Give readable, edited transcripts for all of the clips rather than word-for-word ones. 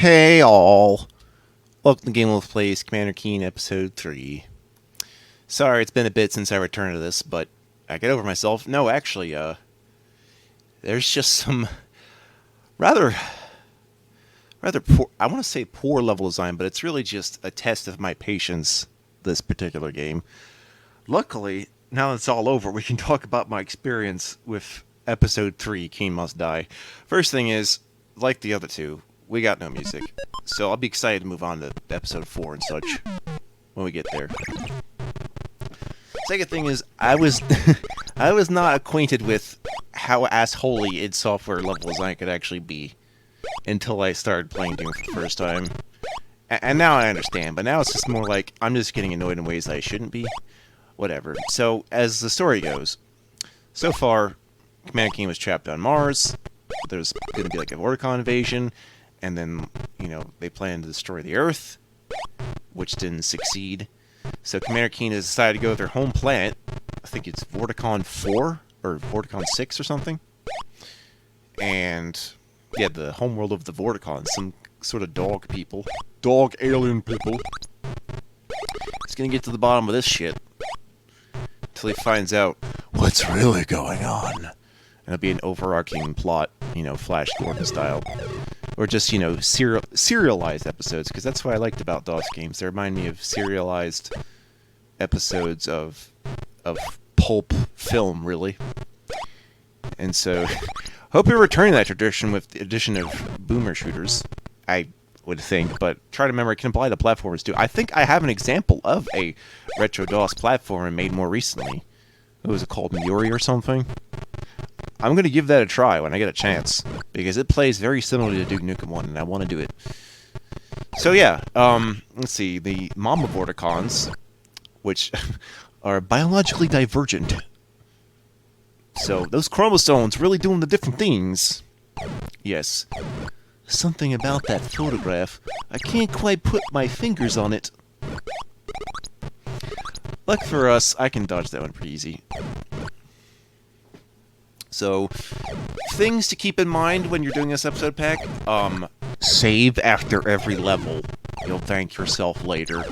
Hey all! Welcome to Game Wolf Plays Commander Keen Episode 3. Sorry, it's been a bit since I returned to this, but I get over myself. No, actually, there's just some rather poor, I want to say poor level design, but it's really just a test of my patience, this particular game. Luckily, now that it's all over, we can talk about my experience with Episode 3, Keen Must Die. First thing is, like the other two, we got no music, so I'll be excited to move on to Episode 4 and such when we get there. Second thing is, I was I was not acquainted with how assholey id Software level design could actually be until I started playing Doom for the first time. And now I understand, but now it's just more like I'm just getting annoyed in ways that I shouldn't be. Whatever. So, as the story goes, so far, Commander Keen was trapped on Mars. There's going to be like a Vorticon invasion, and then, you know, they plan to destroy the Earth, which didn't succeed. So Commander Keen has decided to go to their home planet. I think it's Vorticon 4 or Vorticon 6 or something. And yeah, the homeworld of the Vorticon, some sort of dog people. Dog alien people. He's gonna get to the bottom of this shit until he finds out what's really going on. And it'll be an overarching plot, you know, Flash Gordon style. Or just, you know, serialized episodes, because that's what I liked about DOS games. They remind me of serialized episodes of pulp film, really. And so, hope you're returning that tradition with the addition of boomer shooters, I would think, but try to remember it can apply to platformers too. I think I have an example of a retro DOS platformer made more recently. What was it called, Muri or something? I'm going to give that a try when I get a chance, because it plays very similarly to Duke Nukem 1, and I want to do it. So yeah, let's see, the Mama Vorticons, which are biologically divergent. So, those chromosomes really doing the different things. Yes. Something about that photograph. I can't quite put my fingers on it. Luck for us, I can dodge that one pretty easy. So, things to keep in mind when you're doing this episode pack. Save after every level. You'll thank yourself later.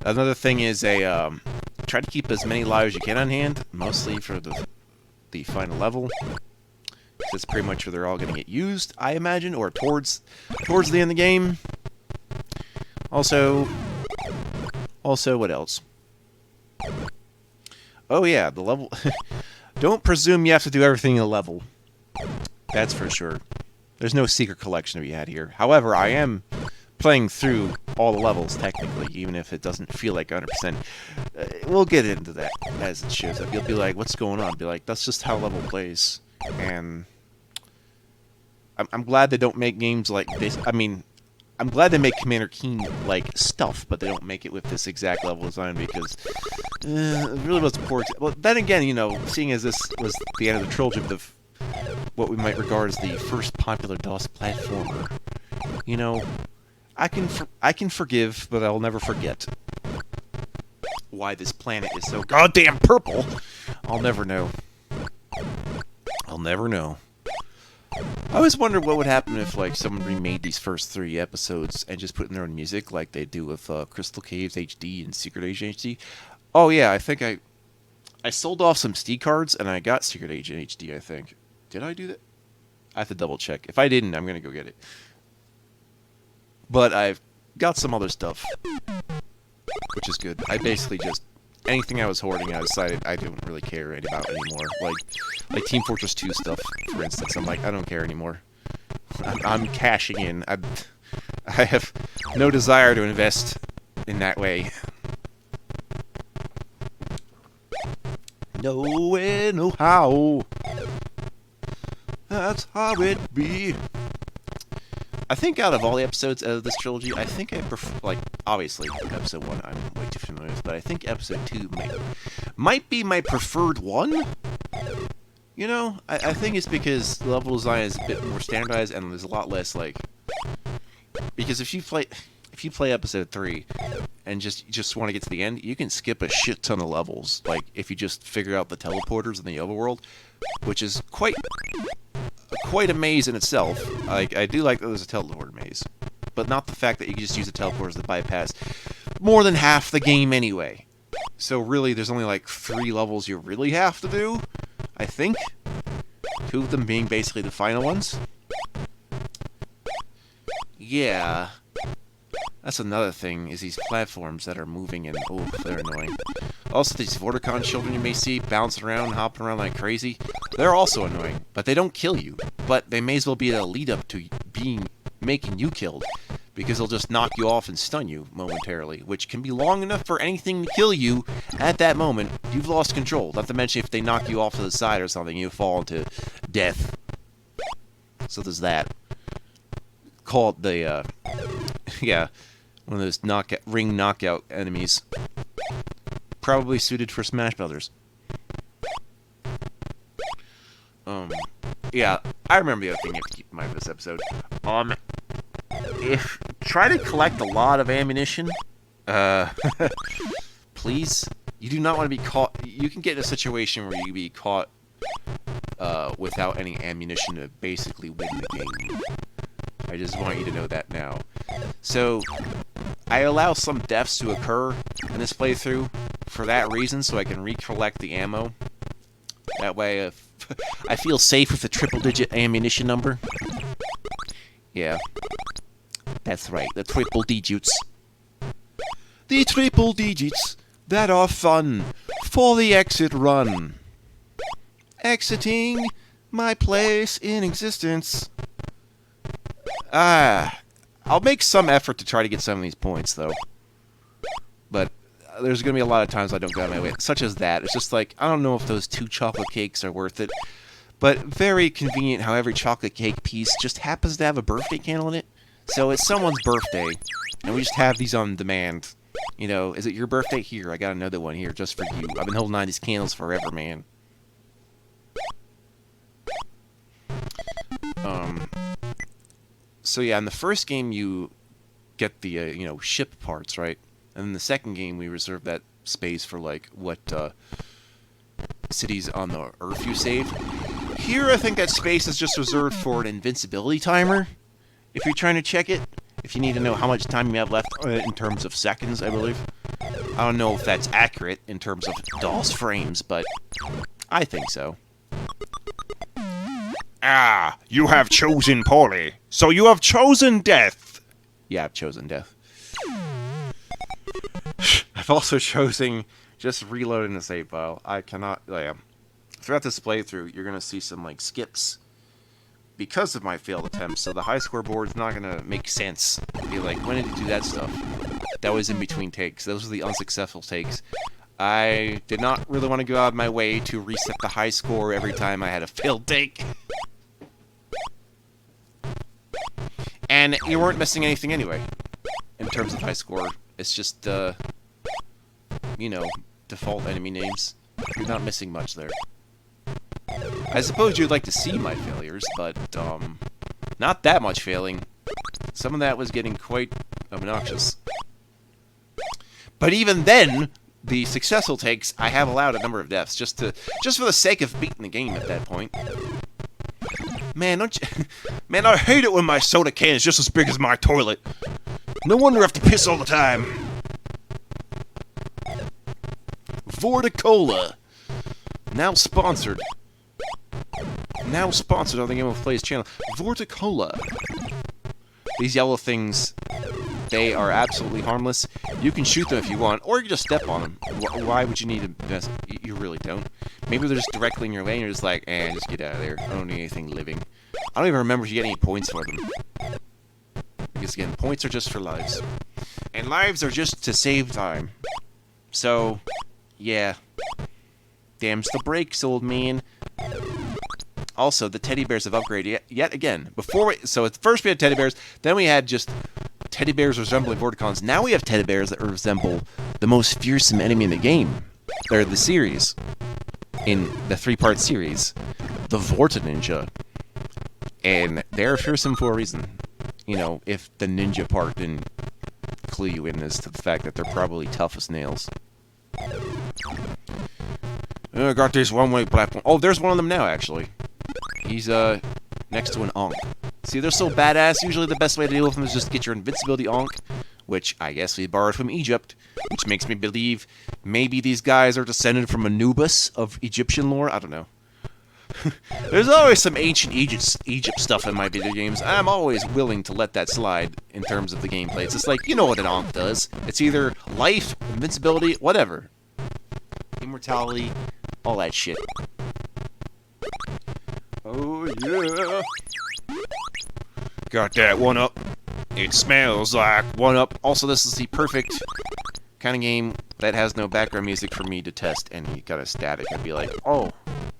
Another thing is try to keep as many lives as you can on hand, mostly for the final level. That's pretty much where they're all going to get used, I imagine, or towards the end of the game. Also, what else? Oh yeah, the level. Don't presume you have to do everything in a level. That's for sure. There's no secret collection to be had here. However, I am playing through all the levels, technically, even if it doesn't feel like 100%. We'll get into that as it shows up. You'll be like, what's going on? I'll be like, that's just how level plays. And I'm glad they don't make games like this. I mean, I'm glad they make Commander Keen-like stuff, but they don't make it with this exact level design, because it really was poor. Well, then again, you know, seeing as this was the end of the trilogy of what we might regard as the first popular DOS platformer, you know, I can forgive, but I'll never forget why this planet is so goddamn purple. I'll never know. I'll never know. I always wondered what would happen if, like, someone remade these first 3 episodes and just put in their own music, like they do with Crystal Caves HD and Secret Agent HD. Oh yeah, I think I sold off some SD cards and I got Secret Agent HD, I think. Did I do that? I have to double check. If I didn't, I'm gonna go get it. But I've got some other stuff, which is good. I basically just, anything I was hoarding, I decided I don't really care about anymore. Like Team Fortress 2 stuff, for instance. I'm like, I don't care anymore. I'm cashing in. I have no desire to invest in that way. No way, no how. That's how it be. I think out of all the episodes of this trilogy, I think I prefer, like, obviously, episode 1 I'm way too familiar with, but I think episode 2 might be my preferred one. You know, I think it's because the level design is a bit more standardized and there's a lot less, like, because if you play episode 3 and just want to get to the end, you can skip a shit ton of levels, like, if you just figure out the teleporters in the overworld, which is quite quite a maze in itself. I do like that there's a teleport maze, but not the fact that you can just use the teleporters to bypass more than half the game anyway. So really, there's only like 3 levels you really have to do, I think. 2 of them being basically the final ones. Yeah. That's another thing, is these platforms that are moving and, oh, they're annoying. Also, these Vorticon children you may see bouncing around, hopping around like crazy, they're also annoying, but they don't kill you. But they may as well be a lead-up to making you killed, because they'll just knock you off and stun you momentarily, which can be long enough for anything to kill you at that moment. You've lost control. Not to mention if they knock you off to the side or something, you fall into death. So there's that. Called the, yeah, one of those ring knockout enemies. Probably suited for Smash Brothers. Yeah, I remember the other thing you have to keep in mind for this episode. Try to collect a lot of ammunition. Please. You do not want to be caught. You can get in a situation where you can be caught without any ammunition to basically win the game. I just want you to know that now. So, I allow some deaths to occur in this playthrough for that reason, so I can recollect the ammo. That way, if I feel safe with the triple-digit ammunition number. Yeah. That's right, the triple digits. The triple digits that are fun for the exit run. Exiting my place in existence. I'll make some effort to try to get some of these points, though. But there's going to be a lot of times I don't go out of my way, such as that. It's just like, I don't know if those 2 chocolate cakes are worth it. But very convenient how every chocolate cake piece just happens to have a birthday candle in it. So it's someone's birthday, and we just have these on demand. You know, is it your birthday? Here, I got another one here just for you. I've been holding on to these candles forever, man. So yeah, in the first game you get the, you know, ship parts, right? And in the second game we reserve that space for, like, what, cities on the Earth you save. Here I think that space is just reserved for an invincibility timer. If you're trying to check it, if you need to know how much time you have left in terms of seconds, I believe. I don't know if that's accurate in terms of DOS frames, but I think so. Ah, you have chosen poorly, so you have chosen death. Yeah, I've chosen death. I've also chosen just reloading the save file. I cannot, throughout this playthrough, you're going to see some, like, skips because of my failed attempts, so the high score board's not going to make sense. Be like, when did you do that stuff? That was in between takes. Those were the unsuccessful takes. I did not really want to go out of my way to reset the high score every time I had a failed take. And you weren't missing anything anyway, in terms of high score. It's just, you know, default enemy names. You're not missing much there. I suppose you'd like to see my failures, but, not that much failing. Some of that was getting quite obnoxious. But even then, the successful takes, I have allowed a number of deaths, just for the sake of beating the game at that point. Man, don't you... Man, I hate it when my soda can is just as big as my toilet. No wonder I have to piss all the time. Vorticola. Now sponsored. Now sponsored on the Game of Plays channel. Vorticola. These yellow things, they are absolutely harmless. You can shoot them if you want, or you can just step on them. Why would you need to mess? You really don't. Maybe they're just directly in your lane, and you're just like, just get out of there. I don't need anything living. I don't even remember if you get any points for them. Because again, points are just for lives. And lives are just to save time. So, yeah. Damns the brakes, old man. Also, the teddy bears have upgraded yet again. So at first we had teddy bears, then we had just teddy bears resembling Vorticons. Now we have teddy bears that resemble the most fearsome enemy in the game. They're the series. In the 3-part series. The Vorta Ninja. And they're fearsome for a reason. You know, if the ninja part didn't clue you in as to the fact that they're probably tough as nails. I got this one-way platform. Oh, there's one of them now, actually. He's, now next to an Ankh. See, they're so badass, usually the best way to deal with them is just get your invincibility Ankh, which I guess we borrowed from Egypt, which makes me believe maybe these guys are descended from Anubis of Egyptian lore. I don't know. There's always some ancient Egypt stuff in my video games. I'm always willing to let that slide in terms of the gameplay. It's just like, you know what an Ankh does. It's either life, invincibility, whatever. Immortality, all that shit. Oh, yeah. Got that 1-up. It smells like 1-up. Also, this is the perfect kind of game that has no background music for me to test any kind of static. I'd be like, oh,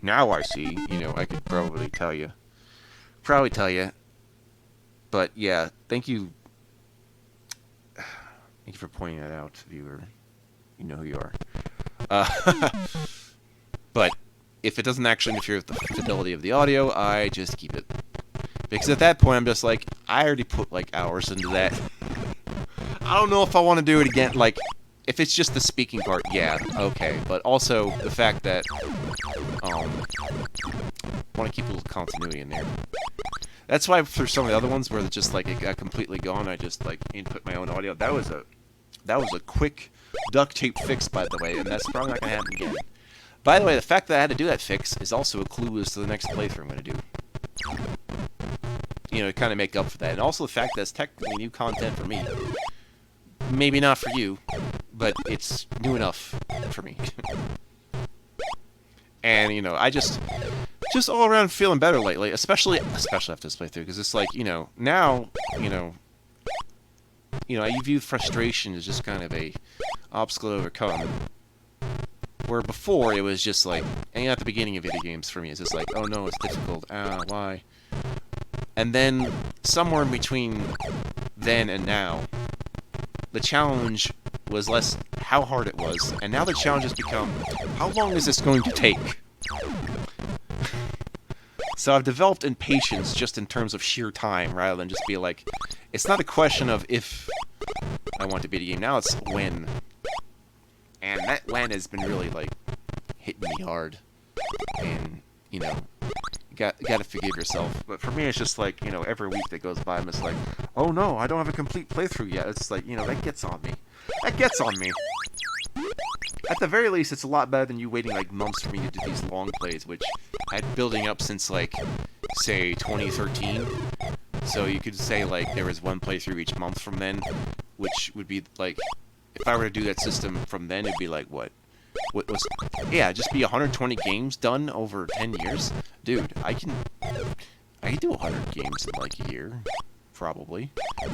now I see. You know, I could probably tell you. But yeah, thank you. Thank you for pointing that out, viewer. You know who you are. But if it doesn't actually interfere with the fidelity of the audio, I just keep it. Because at that point, I'm just like, I already put like hours into that. I don't know if I want to do it again. Like, if it's just the speaking part, yeah, okay. But also the fact that I want to keep a little continuity in there. That's why for some of the other ones where it's just like it got completely gone, I just like input my own audio. That was a quick duct tape fix, by the way, and that's probably not gonna happen again. By the way, the fact that I had to do that fix is also a clue as to the next playthrough I'm gonna do. You know, to kind of make up for that, and also the fact that it's technically new content for me. Maybe not for you, but it's new enough for me. And you know, I just all around feeling better lately, especially after this playthrough, because it's like, you know, now, I view frustration as just kind of a obstacle to overcome. Where before it was just like, and at the beginning of video games for me, it's just like, oh no, it's difficult. Why? And then somewhere in between then and now, the challenge was less how hard it was, and now the challenge has become, how long is this going to take? So I've developed impatience just in terms of sheer time, rather than just be like, it's not a question of if I want to beat a game, now it's when. And that when has been really, like, hitting me hard. And, you know, you got to forgive yourself. But for me, it's just like, you know, every week that goes by, I'm just like, oh no, I don't have a complete playthrough yet. It's like, you know, that gets on me. That gets on me. At the very least, it's a lot better than you waiting, like, months for me to do these long plays, which I had building up since, like, say, 2013. So you could say, like, there was one playthrough each month from then, which would be, like, if I were to do that system from then, it'd be like, what was, yeah, just be 120 games done over 10 years? Dude, I can do 100 games in, like, a year, probably. I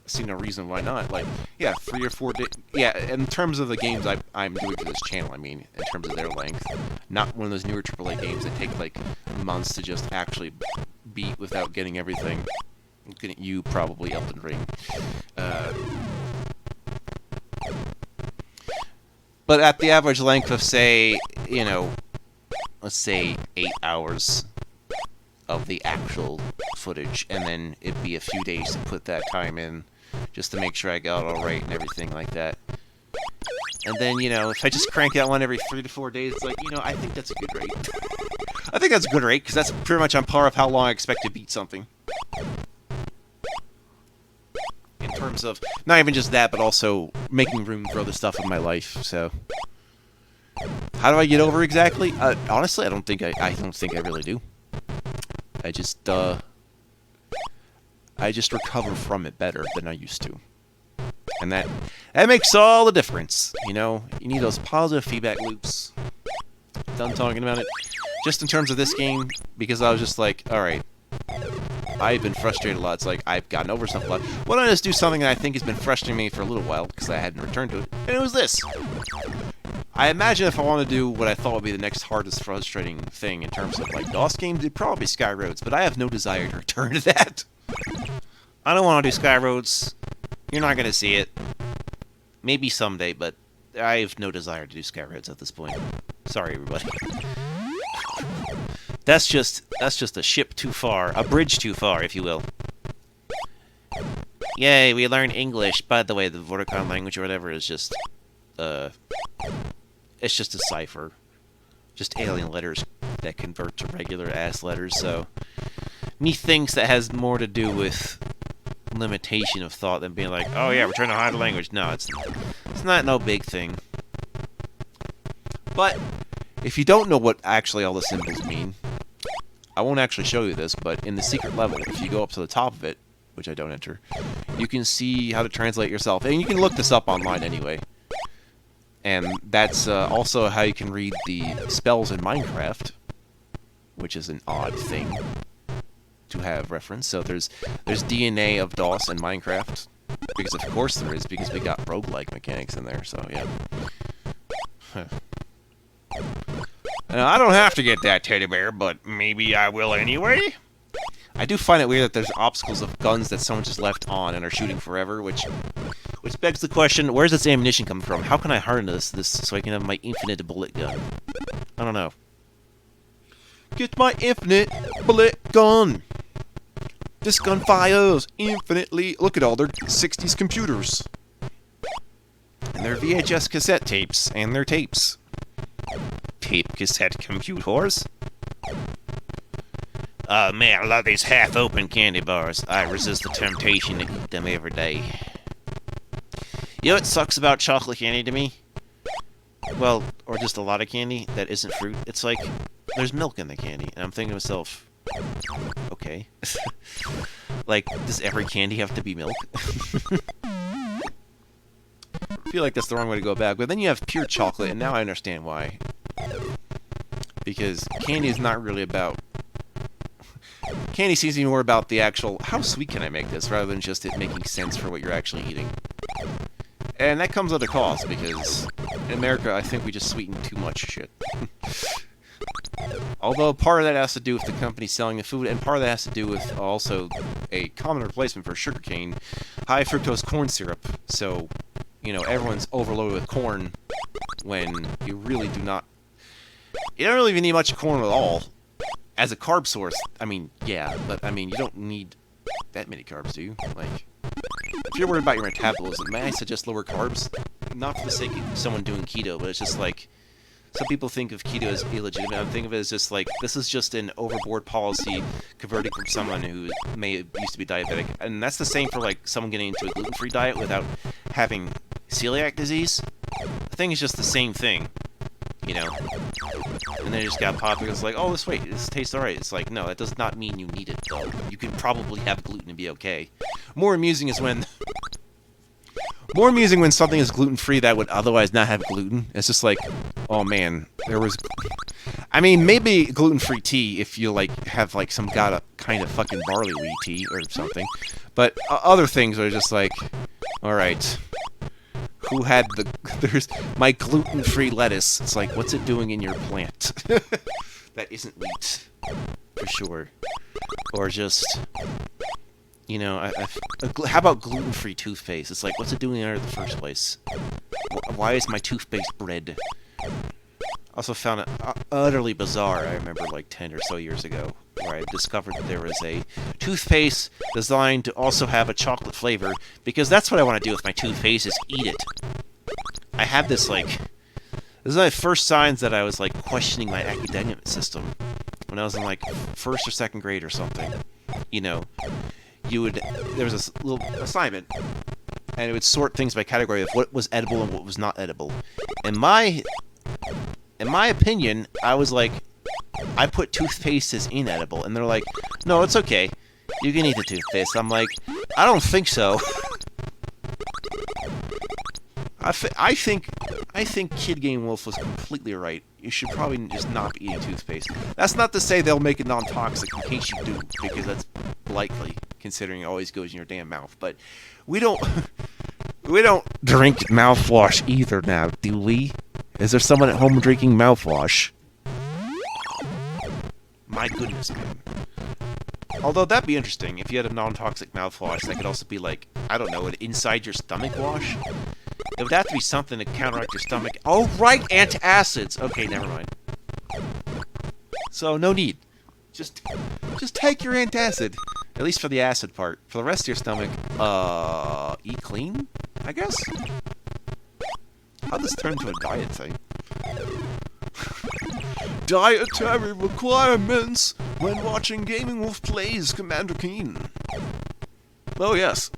see no reason why not. Like, yeah, 3 or 4 days. Yeah, in terms of the games I'm doing for this channel, I mean, in terms of their length. Not one of those newer AAA games that take, like, months to just actually beat without getting everything. Looking at you, probably Elden Ring. But at the average length of, say, you know, let's say 8 hours of the actual footage, and then it'd be a few days to put that time in, just to make sure I got it all right and everything like that. And then, you know, if I just crank out one every 3 to 4 days, it's like, you know, I think that's a good rate. I think that's a good rate, because that's pretty much on par of how long I expect to beat something. In terms of, not even just that, but also making room for other stuff in my life, so. How do I get over exactly? Honestly, I don't think I really do. I just recover from it better than I used to. And that makes all the difference, you know? You need those positive feedback loops. Done talking about it. Just in terms of this game, because I was just like, alright, I've been frustrated a lot. It's like, I've gotten over stuff a lot. Why don't I just do something that I think has been frustrating me for a little while, because I hadn't returned to it, and it was this! I imagine if I want to do what I thought would be the next hardest frustrating thing in terms of, like, DOS games, it'd probably be Sky Roads, but I have no desire to return to that. I don't want to do Sky Roads. You're not going to see it. Maybe someday, but I have no desire to do Sky Roads at this point. Sorry, everybody. That's just a ship too far, a bridge too far, if you will. Yay, we learned English. By the way, the Vorticon language or whatever is just, it's just a cipher. Just alien letters that convert to regular ass letters, so methinks that has more to do with limitation of thought than being like, oh yeah, we're trying to hide the language. No, it's not no big thing. But if you don't know what actually all the symbols mean, I won't actually show you this, but in the secret level, if you go up to the top of it, which I don't enter, you can see how to translate yourself. And you can look this up online anyway. And that's also how you can read the spells in Minecraft, which is an odd thing to have reference. So there's DNA of DOS in Minecraft, because of course there is, because we got roguelike mechanics in there, so yeah. Now, I don't have to get that teddy bear, but maybe I will anyway. I do find it weird that there's obstacles of guns that someone just left on and are shooting forever, which begs the question, where's this ammunition coming from? How can I harness this so I can have my infinite bullet gun? I don't know. Get my infinite bullet gun! This gun fires infinitely. Look at all their 60s computers. And their VHS cassette tapes, and their tapes. Tape cassette computers? Oh man, I love these half-open candy bars. I resist the temptation to eat them every day. You know what sucks about chocolate candy to me? Well, or just a lot of candy that isn't fruit. It's like, there's milk in the candy, and I'm thinking to myself, okay. Like, does every candy have to be milk? I feel like that's the wrong way to go back, but then you have pure chocolate, and now I understand why. Because candy is not really about... Candy seems to be more about the actual, how sweet can I make this, rather than just it making sense for what you're actually eating. And that comes at a cost, because in America, I think we just sweeten too much shit. Although part of that has to do with the company selling the food, and part of that has to do with also a common replacement for sugarcane, high fructose corn syrup. So, you know, everyone's overloaded with corn when you really do not... You don't really even need much corn at all. As a carb source, I mean, yeah, but I mean, you don't need that many carbs, do you? Like, if you're worried about your metabolism, may I suggest lower carbs? Not for the sake of someone doing keto, but it's just like, some people think of keto as illegitimate. I think of it as just like, this is just an overboard policy converting from someone who used to be diabetic. And that's the same for like someone getting into a gluten-free diet without having celiac disease. The thing is just the same thing, you know? And then it just got popular. It's like, oh, this tastes alright. It's like, no, that does not mean you need it, though. You can probably have gluten and be okay. More amusing is when... More amusing when something is gluten-free that would otherwise not have gluten. It's just like, oh man, there was... I mean, maybe gluten-free tea if you, like, have, like, some kind of fucking barley wheat tea or something. But other things are just like, alright... Who had the... There's my gluten-free lettuce. It's like, what's it doing in your plant? That isn't wheat. For sure. Or just... You know, how about gluten-free toothpaste? It's like, what's it doing there in the first place? Why is my toothpaste bread? Also found it utterly bizarre, I remember, like, 10 or so years ago, where I discovered that there was a toothpaste designed to also have a chocolate flavor, because that's what I want to do with my toothpaste, is eat it. I had this, like... This is my first signs that I was, like, questioning my academic system. When I was in, like, first or second grade or something. You know, there was this little assignment, and it would sort things by category of what was edible and what was not edible. In my opinion, I was like, I put toothpaste as inedible, and they're like, no, it's okay. You can eat the toothpaste. I'm like, I don't think so. I think Kid Game Wolf was completely right. You should probably just not be eating toothpaste. That's not to say they'll make it non-toxic in case you do, because that's likely, considering it always goes in your damn mouth. But we don't drink mouthwash either now, do we? Is there someone at home drinking mouthwash? My goodness, man. Although that'd be interesting if you had a non-toxic mouthwash that could also be like, I don't know, an inside your stomach wash. It would have to be something to counteract your stomach. Oh, right, antacids. Okay, never mind. So, no need. Just take your antacid. At least for the acid part. For the rest of your stomach, eat clean, I guess? How'd this turn into a diet thing? Dietary requirements when watching Gaming Wolf plays Commander Keen. Oh yes,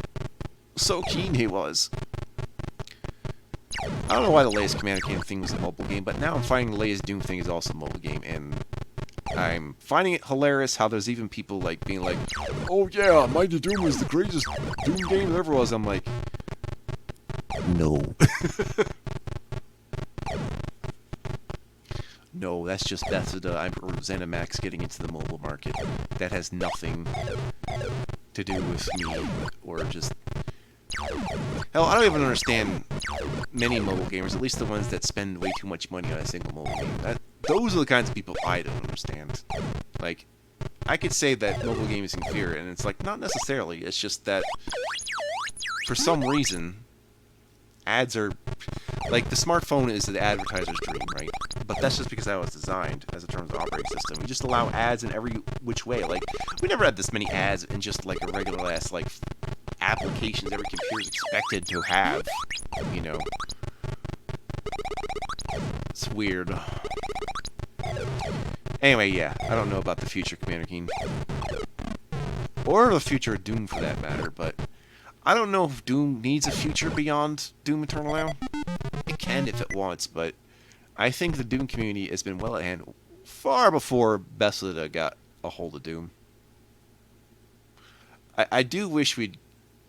so keen he was. I don't know why the latest Commander Keen thing was a mobile game, but now I'm finding the latest Doom thing is also a mobile game, and I'm finding it hilarious how there's even people like being like, oh yeah, Mighty Doom is the greatest Doom game there ever was. I'm like, no. No, that's the Emperor ZeniMax getting into the mobile market. That has nothing to do with me, or just... Hell, I don't even understand many mobile gamers, at least the ones that spend way too much money on a single mobile game. Those are the kinds of people I don't understand. Like, I could say that mobile game is inferior, and it's like, not necessarily. It's just that, for some reason, ads are... Like, the smartphone is the advertiser's dream, right? But that's just because that was designed as a terms of operating system. We just allow ads in every which way. Like, we never had this many ads in just, like, a regular-ass, like, applications every computer's expected to have, you know. It's weird. Anyway, yeah, I don't know about the future Commander Keen. Or the future of Doom, for that matter, but I don't know if Doom needs a future beyond Doom Eternal now. It can if it wants, but I think the Doom community has been well at hand far before Bethesda got a hold of Doom. I do wish we'd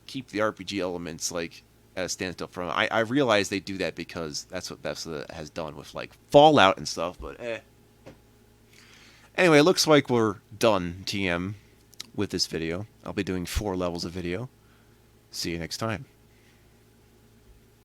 keep the RPG elements, like, at a standstill from it. I realize they do that because that's what Bethesda has done with, like, Fallout and stuff, but Anyway, it looks like we're done, TM, with this video. I'll be doing 4 levels of video. See you next time.